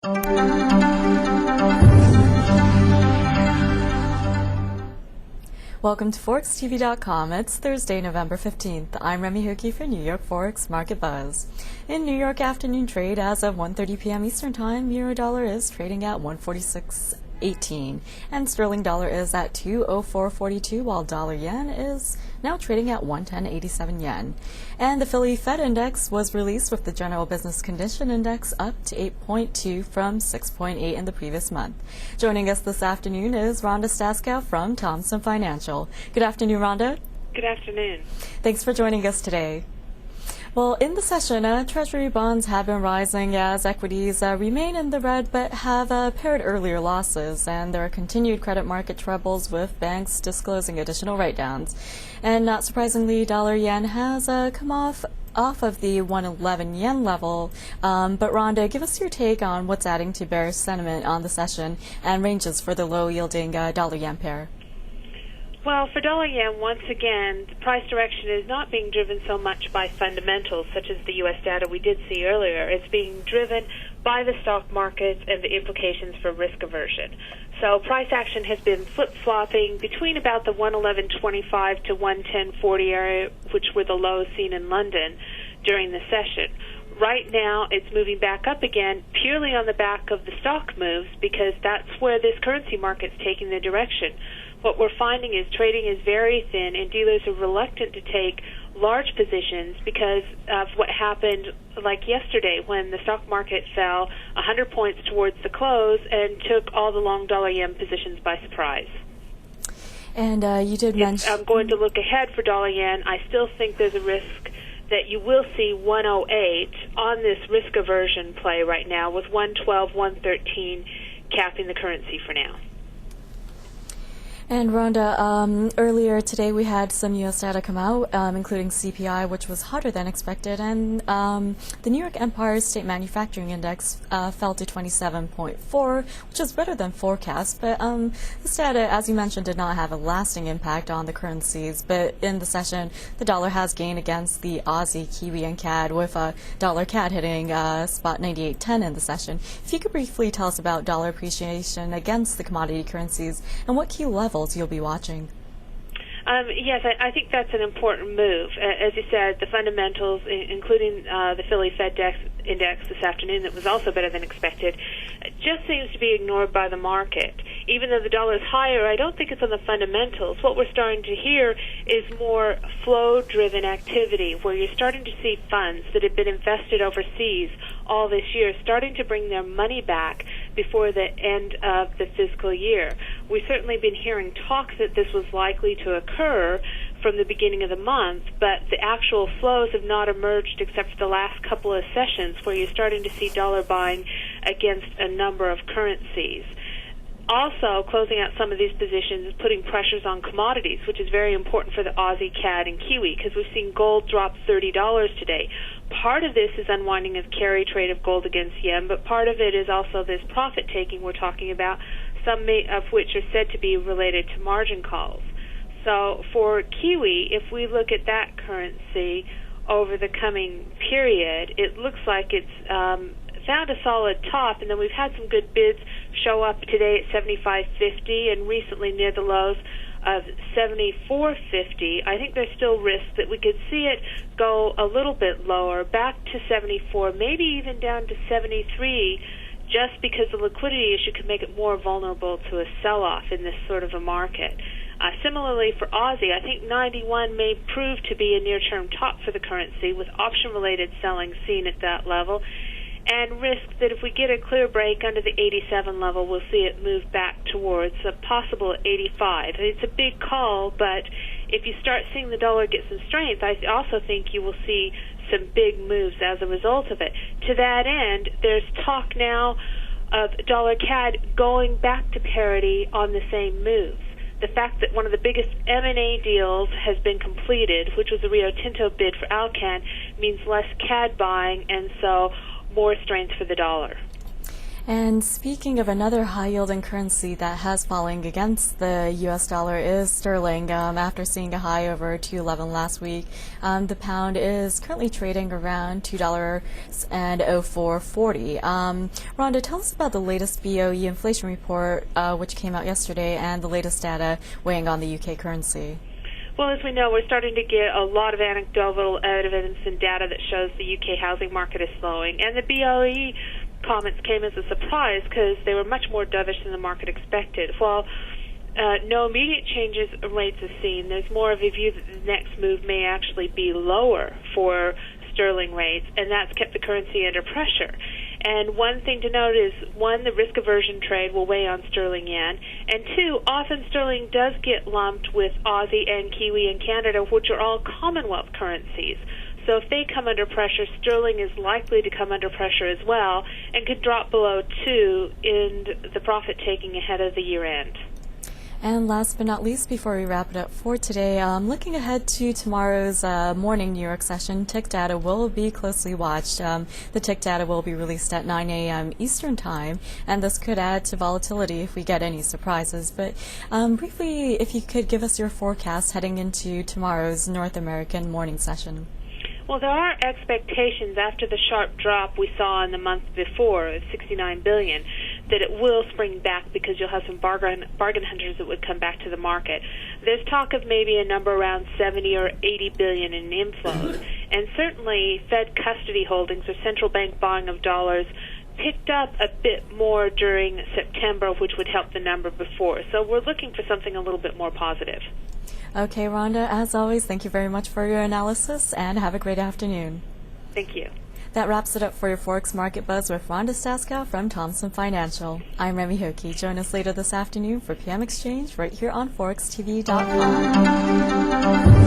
Welcome to ForexTV.com. It's Thursday, November 15th. I'm Remy Huki for New York Forex Market Buzz. In New York afternoon trade as of 1:30 p.m. Eastern Time, Euro-dollar is trading at 146.18, and sterling dollar is at 204.42, while dollar-yen is now trading at 110.87 yen. And the Philly Fed Index was released with the General Business Condition Index up to 8.2 from 6.8 in the previous month. Joining us this afternoon is Rhonda Staskow from Thomson Financial. Good afternoon, Rhonda. Good afternoon. Thanks for joining us today. Well, in the session, Treasury bonds have been rising as equities remain in the red but have paired earlier losses, and there are continued credit market troubles with banks disclosing additional write-downs. And not surprisingly, dollar-yen has come off of the 111 yen level. But Rhonda, give us your take on what's adding to bearish sentiment on the session and ranges for the low-yielding dollar-yen pair. Well, for dollar-yen, once again, the price direction is not being driven so much by fundamentals, such as the U.S. data we did see earlier. It's being driven by the stock markets and the implications for risk aversion. So price action has been flip-flopping between about the 111.25 to 110.40 area, which were the lows seen in London during the session. Right now, it's moving back up again purely on the back of the stock moves, because that's where this currency market's taking the direction. What we're finding is trading is very thin, and dealers are reluctant to take large positions because of what happened like yesterday when the stock market fell 100 points towards the close and took all the long dollar-yen positions by surprise. And you did mention... I'm going to look ahead for dollar-yen. I still think there's a risk that you will see 108 on this risk aversion play right now, with 112, 113 capping the currency for now. And Rhonda, earlier today we had some U.S. data come out, including CPI, which was hotter than expected, and the New York Empire State Manufacturing Index fell to 27.4, which is better than forecast. But this data, as you mentioned, did not have a lasting impact on the currencies. But in the session, the dollar has gained against the Aussie, Kiwi, and CAD, with dollar CAD hitting spot 98.10 in the session. If you could briefly tell us about dollar appreciation against the commodity currencies and what key levels you'll be watching. Yes, I think that's an important move. As you said, the fundamentals, including the Philly Fed Index this afternoon that was also better than expected, just seems to be ignored by the market. Even though the dollar is higher, I don't think it's on the fundamentals. What we're starting to hear is more flow-driven activity, where you're starting to see funds that have been invested overseas all this year starting to bring their money back before the end of the fiscal year. We've certainly been hearing talk that this was likely to occur from the beginning of the month, but the actual flows have not emerged except for the last couple of sessions, where you're starting to see dollar buying against a number of currencies. Also, closing out some of these positions is putting pressures on commodities, which is very important for the Aussie, CAD, and Kiwi, because we've seen gold drop $30 today. Part of this is unwinding of carry trade of gold against yen, but part of it is also this profit-taking we're talking about, some of which are said to be related to margin calls. So for Kiwi, if we look at that currency over the coming period, it looks like it's found a solid top, and then we've had some good bids show up today at 75.50 and recently near the lows of 74.50. I think there's still risk that we could see it go a little bit lower, back to 74, maybe even down to 73, just because the liquidity issue could make it more vulnerable to a sell-off in this sort of a market. Similarly for Aussie, I think 91 may prove to be a near-term top for the currency, with option-related selling seen at that level, and risk that if we get a clear break under the 87 level, we'll see it move back towards a possible 85. It's a big call, but if you start seeing the dollar get some strength, I also think you will see some big moves as a result of it. To that end, there's talk now of dollar CAD going back to parity on the same moves. The fact that one of the biggest M&A deals has been completed, which was the Rio Tinto bid for Alcan, means less CAD buying, and so more strength for the dollar. And speaking of another high-yielding currency that has fallen against the U.S. dollar is sterling. After seeing a high over $2.11 last week, the pound is currently trading around $2.0440. Rhonda, tell us about the latest BOE inflation report, which came out yesterday, and the latest data weighing on the UK currency. Well, as we know, we're starting to get a lot of anecdotal evidence and data that shows the UK housing market is slowing, and the BOE comments came as a surprise because they were much more dovish than the market expected. While no immediate changes in rates is seen, there's more of a view that the next move may actually be lower for sterling rates, and that's kept the currency under pressure. And one thing to note is, one, the risk aversion trade will weigh on sterling yen, and two, often sterling does get lumped with Aussie and Kiwi and Canada, which are all Commonwealth currencies. So if they come under pressure, sterling is likely to come under pressure as well and could drop below 2 in the profit-taking ahead of the year-end. And last but not least, before we wrap it up for today, looking ahead to tomorrow's morning New York session, tick data will be closely watched. The tick data will be released at 9 a.m. Eastern Time, and this could add to volatility if we get any surprises. But briefly, if you could give us your forecast heading into tomorrow's North American morning session. Well, there are expectations after the sharp drop we saw in the month before of $69 billion that it will spring back because you'll have some bargain hunters that would come back to the market. There's talk of maybe a number around 70 or 80 billion in inflows, and certainly Fed custody holdings or central bank buying of dollars picked up a bit more during September, which would help the number before. So we're looking for something a little bit more positive. Okay, Rhonda, as always, thank you very much for your analysis, and have a great afternoon. Thank you. That wraps it up for your Forex Market Buzz with Rhonda Staskow from Thomson Financial. I'm Remy Hokie. Join us later this afternoon for PM Exchange right here on ForexTV.com.